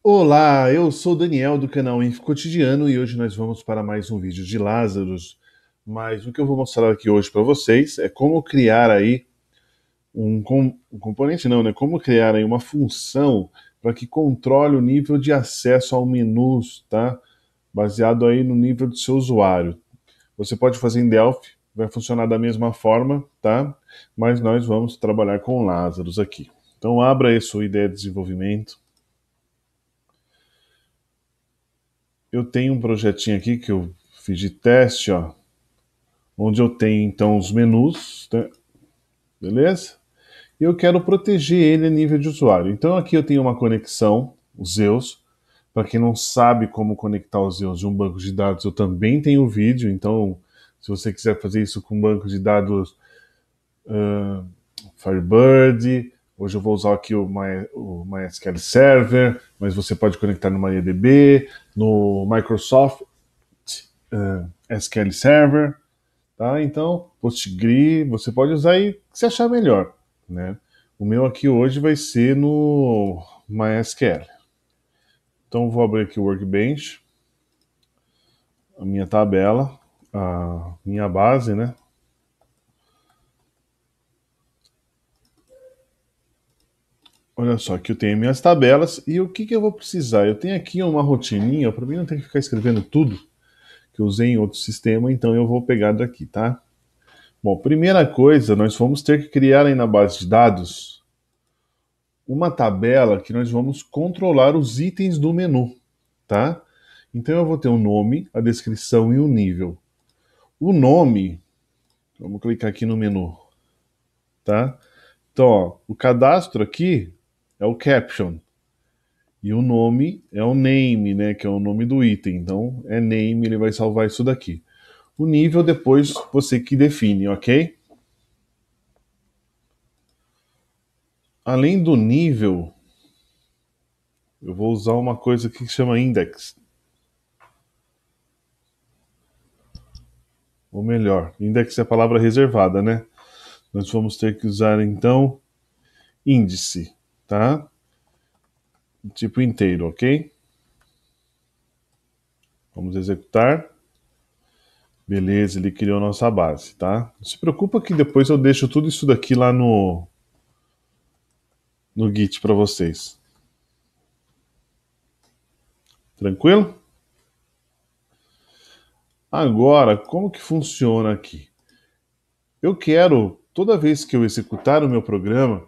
Olá, eu sou o Daniel do canal Info Cotidiano e hoje nós vamos para mais um vídeo de Lazarus. Mas o que eu vou mostrar aqui hoje para vocês é como criar aí um componente não, né? Como criar aí uma função para que controle o nível de acesso ao menus, tá? Baseado aí no nível do seu usuário. Você pode fazer em Delphi, vai funcionar da mesma forma, tá? Mas nós vamos trabalhar com Lazarus aqui. Então abra aí sua ideia de desenvolvimento. Eu tenho um projetinho aqui que eu fiz de teste, ó, onde eu tenho então os menus, né, beleza? E eu quero proteger ele a nível de usuário. Então aqui eu tenho uma conexão, o Zeus. Para quem não sabe como conectar os Zeus de um banco de dados, eu também tenho vídeo. Então, se você quiser fazer isso com um banco de dados Firebird, hoje eu vou usar aqui o MySQL Server, mas você pode conectar no MariaDB, no Microsoft SQL Server, tá? Então, Postgre, você pode usar aí o que você achar melhor, né? O meu aqui hoje vai ser no MySQL. Então, vou abrir aqui o Workbench, a minha tabela, a minha base, né? Olha só, aqui eu tenho minhas tabelas e o que eu vou precisar? Eu tenho aqui uma rotininha, para mim não ter que ficar escrevendo tudo que eu usei em outro sistema, então eu vou pegar daqui, tá? Bom, primeira coisa, nós vamos ter que criar aí na base de dados uma tabela que nós vamos controlar os itens do menu, tá? Então eu vou ter um nome, a descrição e o nível. O nome, vamos clicar aqui no menu, tá? Então, ó, o cadastro aqui é o caption e o nome é o name, né, que é o nome do item. Então, é name, ele vai salvar isso daqui. O nível depois você que define, ok? Além do nível, eu vou usar uma coisa aqui que chama index. Ou melhor, index é a palavra reservada, né? Nós vamos ter que usar então índice, tá? Tipo inteiro, ok? Vamos executar. Beleza, ele criou nossa base, tá? Não se preocupa que depois eu deixo tudo isso daqui lá no Git para vocês. Tranquilo? Agora, como que funciona aqui? Eu quero, toda vez que eu executar o meu programa,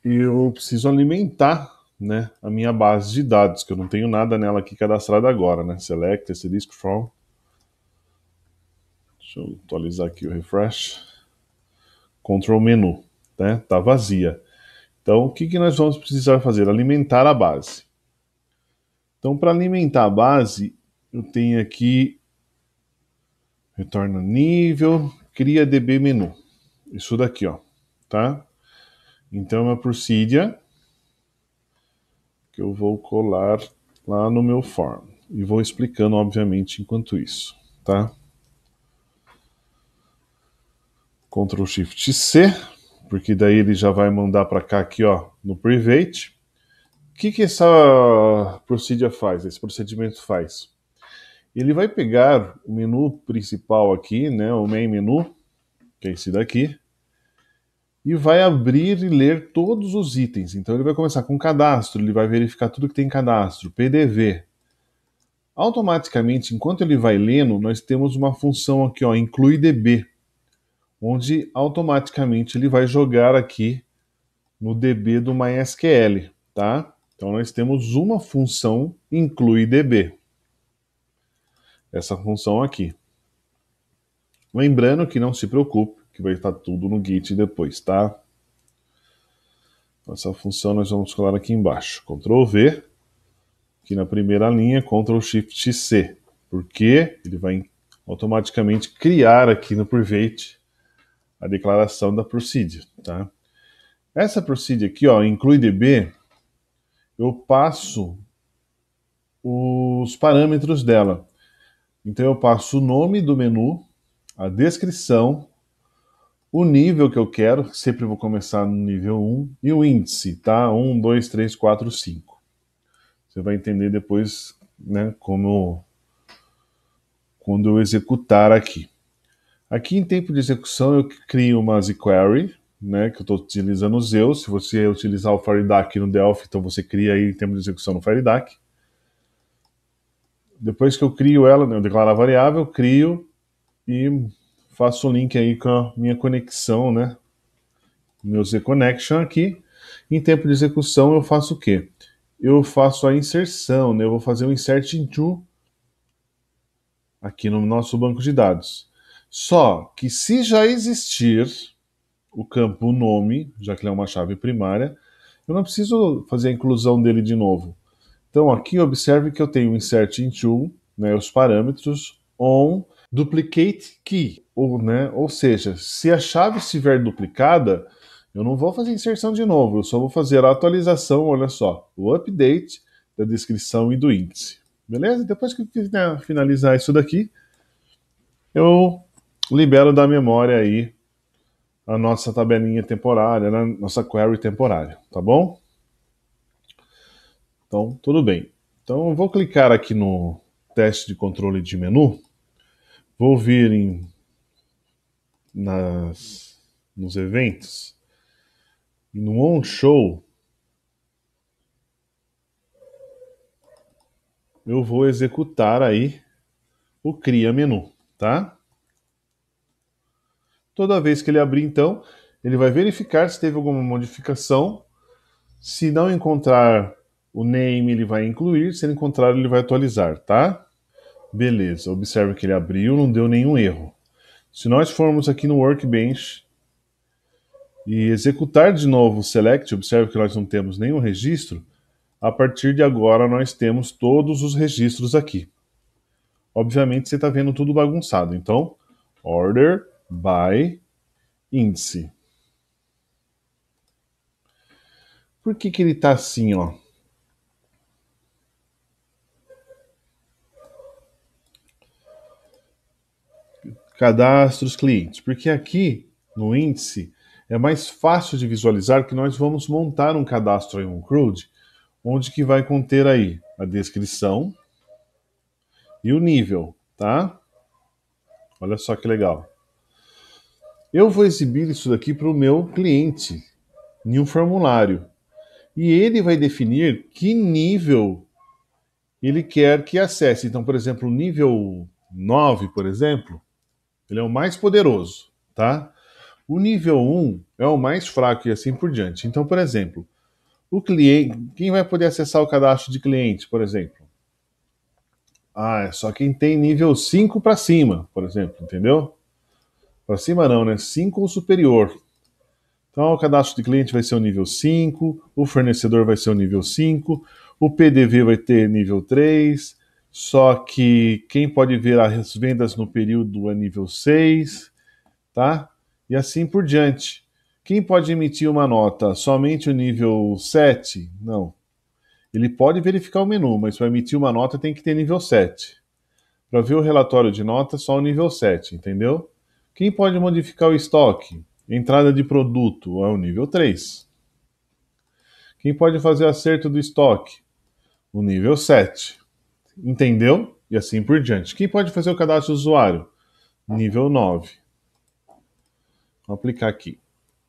eu preciso alimentar, né, a minha base de dados, que eu não tenho nada nela aqui cadastrado agora, né? Select, asterisk from. Deixa eu atualizar aqui o refresh. Control menu, né? Tá vazia. Então, o que nós vamos precisar fazer? Alimentar a base. Então, para alimentar a base, eu tenho aqui retorna nível, cria DB menu. Isso daqui, ó, tá? Então, é a procedure que eu vou colar lá no meu form. E vou explicando, obviamente, enquanto isso, tá? Ctrl Shift C, porque daí ele já vai mandar para cá aqui, ó, no private. O que essa procedure faz? Esse procedimento faz? Ele vai pegar o menu principal aqui, né, o main menu, que é esse daqui, e vai abrir e ler todos os itens. Então ele vai começar com cadastro, ele vai verificar tudo que tem em cadastro, PDV. Automaticamente, enquanto ele vai lendo, nós temos uma função aqui, ó, inclui DB, onde automaticamente ele vai jogar aqui no DB do MySQL, tá? Então nós temos uma função inclui DB. Essa função aqui. Lembrando que não se preocupe, que vai estar tudo no Git depois, tá? Essa função nós vamos colar aqui embaixo. Ctrl V, aqui na primeira linha, Ctrl Shift C, porque ele vai automaticamente criar aqui no private a declaração da procedure, tá? Essa procedure aqui, ó, inclui DB, eu passo os parâmetros dela. Então eu passo o nome do menu, a descrição, o nível que eu quero, sempre vou começar no nível 1, e o índice, tá? 1, 2, 3, 4, 5. Você vai entender depois, né, quando eu executar aqui. Aqui em tempo de execução eu crio uma jQuery, né, que eu estou utilizando o Zeus. Se você utilizar o FireDAC no Delphi, então você cria aí em tempo de execução no FireDAC. Depois que eu crio ela, né, eu declaro a variável, crio e faço o link aí com a minha conexão, né, meu Z-Connection aqui. Em tempo de execução eu faço o quê? Eu faço a inserção, né, eu vou fazer um insert into aqui no nosso banco de dados. Só que se já existir o campo nome, já que ele é uma chave primária, eu não preciso fazer a inclusão dele de novo. Então aqui observe que eu tenho insert into, né, os parâmetros on duplicate key, ou seja, se a chave estiver duplicada, eu não vou fazer inserção de novo, eu só vou fazer a atualização, olha só, o update da descrição e do índice. Beleza? Depois que eu finalizar isso daqui, eu libero da memória aí a nossa tabelinha temporária, né? Nossa query temporária, tá bom? Então, tudo bem. Então, eu vou clicar aqui no teste de controle de menu, vou vir nos eventos, e no On Show, eu vou executar aí o Cria Menu, tá? Toda vez que ele abrir, então, ele vai verificar se teve alguma modificação. Se não encontrar o name, ele vai incluir. Se ele encontrar, ele vai atualizar, tá? Beleza, observe que ele abriu, não deu nenhum erro. Se nós formos aqui no Workbench e executar de novo o Select, observe que nós não temos nenhum registro. A partir de agora, nós temos todos os registros aqui. Obviamente, você está vendo tudo bagunçado. Então, Order by Índice. Por que ele está assim, ó? Cadastros clientes. Porque aqui, no índice, é mais fácil de visualizar que nós vamos montar um cadastro em um CRUD, onde que vai conter aí a descrição e o nível, tá? Olha só que legal. Eu vou exibir isso daqui para o meu cliente em um formulário. E ele vai definir que nível ele quer que acesse. Então, por exemplo, o nível 9, por exemplo, ele é o mais poderoso, tá? O nível 1 é o mais fraco e assim por diante. Então, por exemplo, o cliente, quem vai poder acessar o cadastro de cliente, por exemplo? Ah, é só quem tem nível 5 para cima, por exemplo, entendeu? Para cima não, né? 5 ou superior. Então, o cadastro de cliente vai ser o nível 5, o fornecedor vai ser o nível 5, o PDV vai ter nível 3, só que quem pode ver as vendas no período é nível 6, tá? E assim por diante. Quem pode emitir uma nota? Somente o nível 7? Não. Ele pode verificar o menu, mas para emitir uma nota tem que ter nível 7. Para ver o relatório de nota, só o nível 7, entendeu? Quem pode modificar o estoque? Entrada de produto é o nível 3. Quem pode fazer acerto do estoque? O nível 7. Entendeu? E assim por diante. Quem pode fazer o cadastro do usuário? Nível 9. Vou aplicar aqui.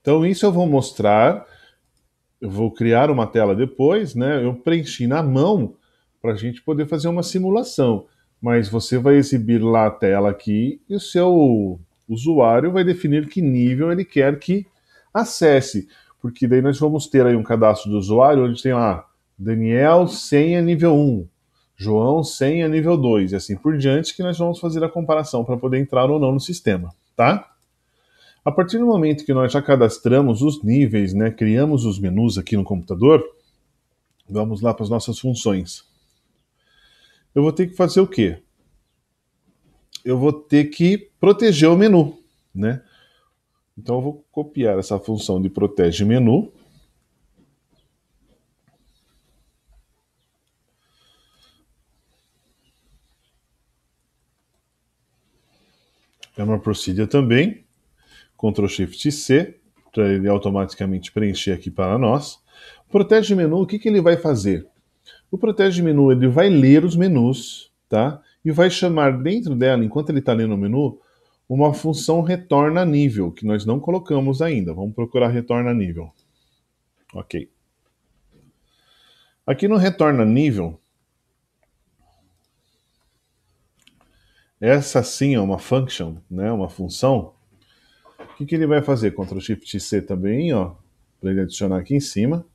Então, isso eu vou mostrar. Eu vou criar uma tela depois, né? Eu preenchi na mão para a gente poder fazer uma simulação. Mas você vai exibir lá a tela aqui e o seu usuário vai definir que nível ele quer que acesse. Porque daí nós vamos ter aí um cadastro do usuário onde tem lá Daniel senha nível 1, João senha nível 2 e assim por diante, que nós vamos fazer a comparação para poder entrar ou não no sistema, tá? A partir do momento que nós já cadastramos os níveis, né, criamos os menus aqui no computador, vamos lá para as nossas funções. Eu vou ter que fazer o quê? Eu vou ter que proteger o menu, né? Então eu vou copiar essa função de protege menu. É uma procedure também. Ctrl Shift C, para ele automaticamente preencher aqui para nós. Protege menu, o que ele vai fazer? O Protege Menu ele vai ler os menus, tá? E vai chamar dentro dela, enquanto ele está lendo o menu, uma função retorna nível, que nós não colocamos ainda. Vamos procurar retorna nível. Ok. Aqui no retorna nível, essa sim é uma function, né? Uma função. O que ele vai fazer? Ctrl Shift C também, ó, para ele adicionar aqui em cima.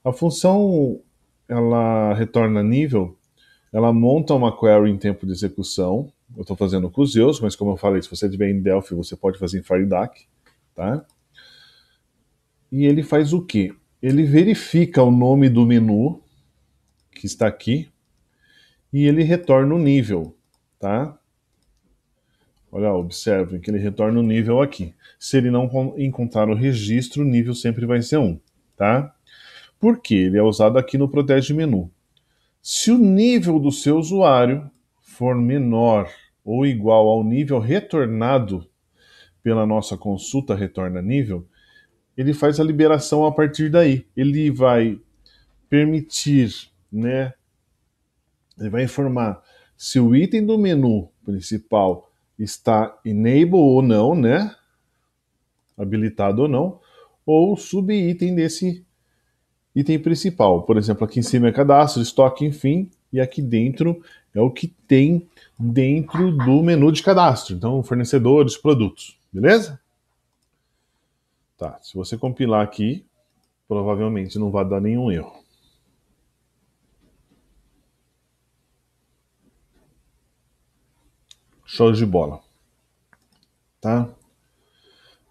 A função ela retorna nível, ela monta uma query em tempo de execução. Eu estou fazendo com os Zeus, mas como eu falei, se você tiver em Delphi, você pode fazer em FireDAC, tá? E ele faz o quê? Ele verifica o nome do menu que está aqui e ele retorna o nível, tá? Olha, observem que ele retorna o nível aqui. Se ele não encontrar o registro, o nível sempre vai ser 1, tá? Por quê? Ele é usado aqui no Protege Menu. Se o nível do seu usuário for menor ou igual ao nível retornado pela nossa consulta retorna nível, ele faz a liberação a partir daí. Ele vai permitir, né? Ele vai informar se o item do menu principal está enable ou não, né? Habilitado ou não, ou o subitem desse item principal. Por exemplo, aqui em cima é cadastro, estoque, enfim, e aqui dentro é o que tem dentro do menu de cadastro. Então, fornecedores, produtos, beleza? Tá, se você compilar aqui, provavelmente não vai dar nenhum erro. Show de bola, tá?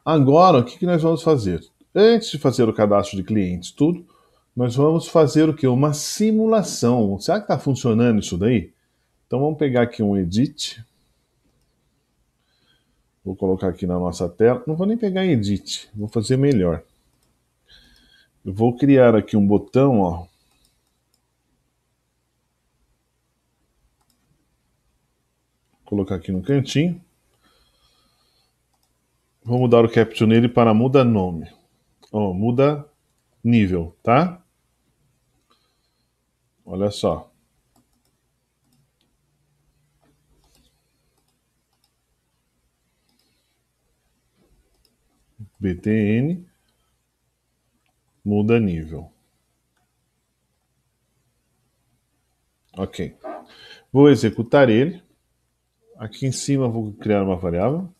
Agora, o que nós vamos fazer? Antes de fazer o cadastro de clientes, tudo, nós vamos fazer o que? Uma simulação. Será que está funcionando isso daí? Então vamos pegar aqui um edit. Vou colocar aqui na nossa tela. Não vou nem pegar edit, vou fazer melhor. Eu vou criar aqui um botão, ó. Colocar aqui no cantinho. Vou mudar o caption nele para muda nome. Ó, muda nível, tá? Olha só. btn muda nível. Ok. Vou executar ele. Aqui em cima vou criar uma variável.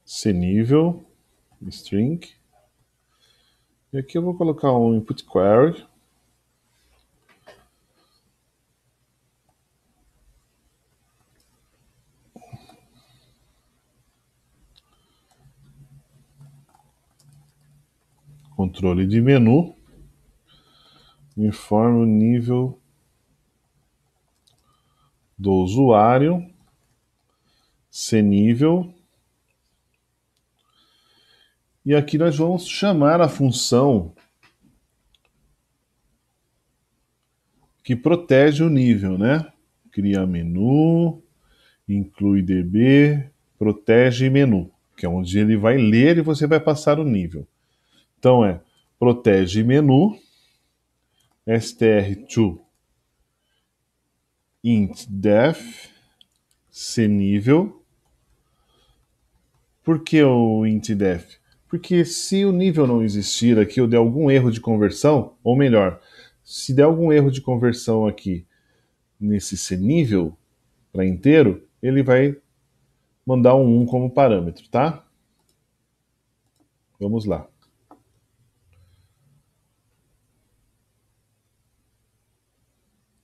cNível, string. E aqui eu vou colocar um input query. Controle de menu. Informa o nível do usuário. cNível. E aqui nós vamos chamar a função que protege o nível, né? Cria menu, inclui DB, protege menu, que é onde ele vai ler e você vai passar o nível. Então é protege menu, str2 int def, cNível. Por que o int def? Porque se o nível não existir aqui ou der algum erro de conversão, ou melhor, se der algum erro de conversão aqui nesse cNível para inteiro, ele vai mandar um 1 como parâmetro, tá? Vamos lá.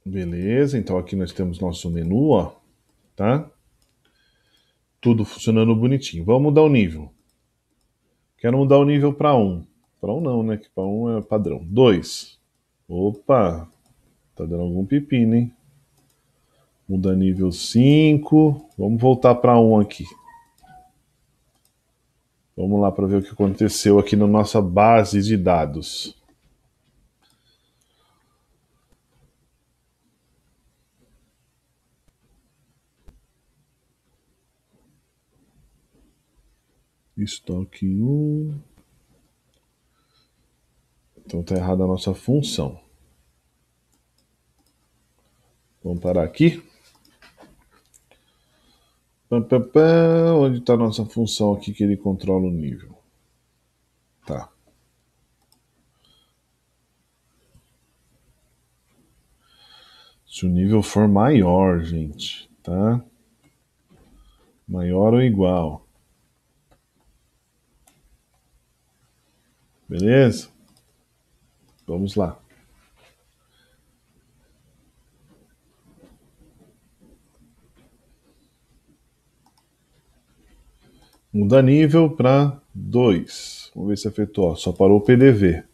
Beleza, então aqui nós temos nosso menu, ó, tá? Tudo funcionando bonitinho. Vamos mudar o nível. Quero mudar o nível para 1. Para 1 não, né? Que para 1 é padrão. 2. Opa, tá dando algum pepino, hein? Muda nível 5. Vamos voltar para 1 aqui. Vamos lá para ver o que aconteceu aqui na nossa base de dados. Estoque 1. Então está errada a nossa função. Vamos parar aqui. Onde está a nossa função aqui que ele controla o nível? Tá. Se o nível for maior, gente, tá? Maior ou igual. Beleza? Vamos lá. Muda nível para 2. Vamos ver se afetou. Ó, só parou o PDV.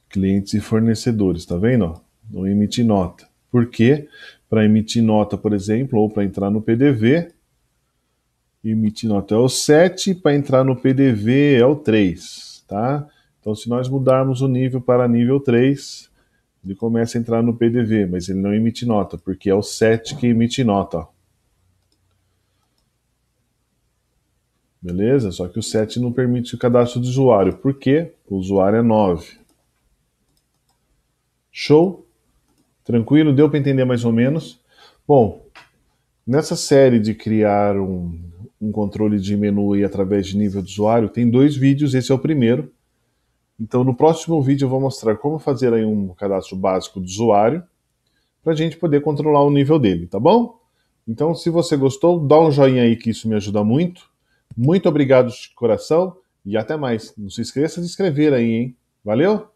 Clientes e fornecedores, tá vendo? Ó? Não emite nota. Por quê? Para emitir nota, por exemplo, ou para entrar no PDV, emitir nota é o 7, para entrar no PDV é o 3, tá? Então, se nós mudarmos o nível para nível 3, ele começa a entrar no PDV, mas ele não emite nota, porque é o 7 que emite nota, ó. Beleza? Só que o 7 não permite o cadastro do usuário. Por quê? O usuário é 9. Show? Tranquilo? Deu para entender mais ou menos? Bom, nessa série de criar um controle de menu aí através de nível de usuário, tem 2 vídeos, esse é o primeiro. Então, no próximo vídeo eu vou mostrar como fazer aí um cadastro básico do usuário para a gente poder controlar o nível dele, tá bom? Então, se você gostou, dá um joinha aí que isso me ajuda muito. Muito obrigado de coração e até mais. Não se esqueça de inscrever aí, hein? Valeu?